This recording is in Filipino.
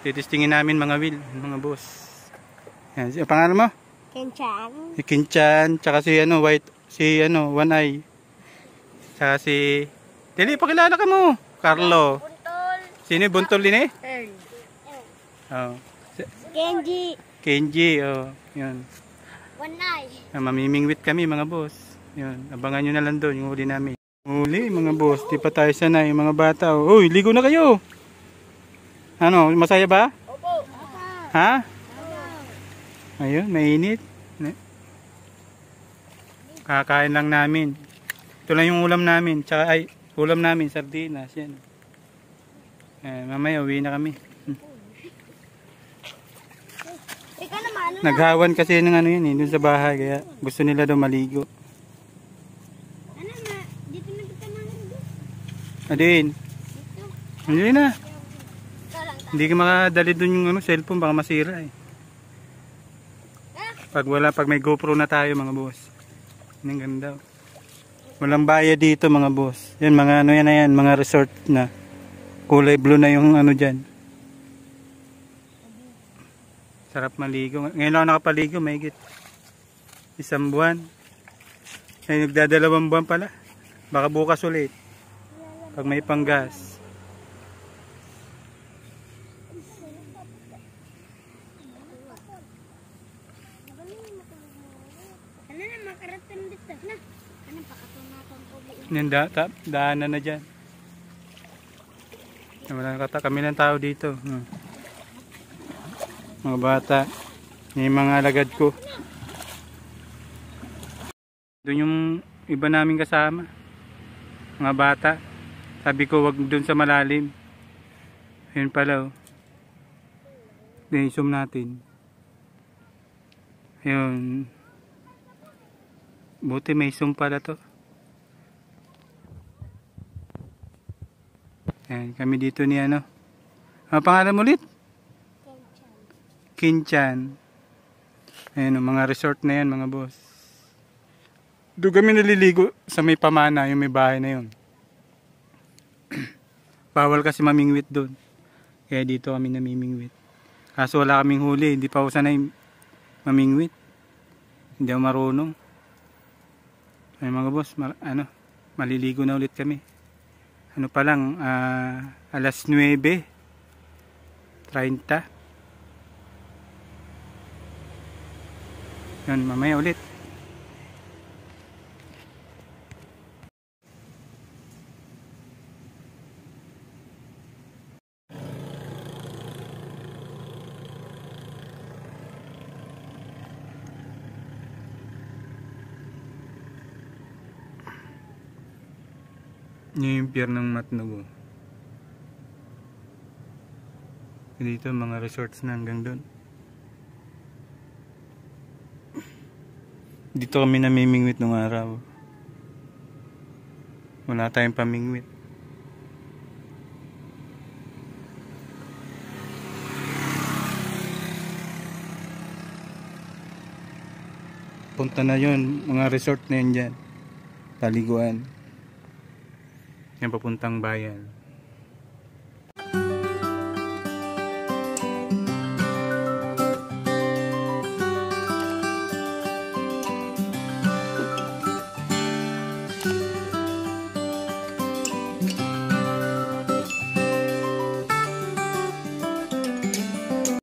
Titistingin namin mga Will, mga boss. Yan, ang pangalan mo? Kinchan. Si Kinchan, tsaka si One Eye. Tsaka si Dili, pakilala ka mo. Carlo. Buntol. Sino yung buntol din eh? Earl. Oh. Kenji. Kenji, oh. Yun. Wanay. Mamimingwit kami mga boss. Yun, abangan nyo na lang doon yung huli namin. Huli mga boss, di pa tayo sanay mga bata. Oh. Uy, ligo na kayo. Ano, masaya ba? Opo. Ha? Ayun, mainit. Kakain lang namin. Ito lang yung ulam namin. Tsaka ulam namin, sardinas. Yan. Mamaya uwi na kami. Naghawan kasi ng ano yun eh, dun sa bahay. Kaya gusto nila daw maligo. Ano na, dito na kita maligo. Adin. Hindi na. Hindi ka makadali dun yung cellphone, baka masira eh. Pag may GoPro na tayo mga boss. Ang ganda. Walang bayad dito mga boss. Yan mga ano yan na yan, mga resort na. Kulay blue na yung ano dyan. Sarap maligo. Ngayon ako nakapaligo, mahigit 1 buwan. Ay, nagdadalawang buwan pala. Baka bukas ulit. Pag may panggas. Ano na, makarating dito na. Ano, pakatunakan po. Yan, daanan na dyan. Kami lang tao dito. Mga bata. Yung mga alagad ko. Doon yung iba namin kasama. Mga bata. Sabi ko wag doon sa malalim. Ayun pala oh. Zoom natin. Ayun. Buti may zoom pala to. Ayan, kami dito ni ano. Ano pangalan mo ulit? Kinchan. Ayan o, mga resort na yan mga boss. Doon kami naliligo sa may pamana, yung may bahay na yun. Bawal kasi mamingwit doon. Kaya dito kami namimingwit. Kaso wala kaming huli, hindi pa ako sanay mamingwit. Hindi ako marunong. Ay mga boss, maliligo na ulit kami. Ano pa lang, alas 9:30. Yun, mamaya ulit. Yung pier ng Matnog. Dito mga resorts na hanggang doon. Dito kami namimingwit nung araw. Wala tayong pamingwit. Punta na yun, mga resort na yun dyan. Paliguan. Yan papuntang bayan.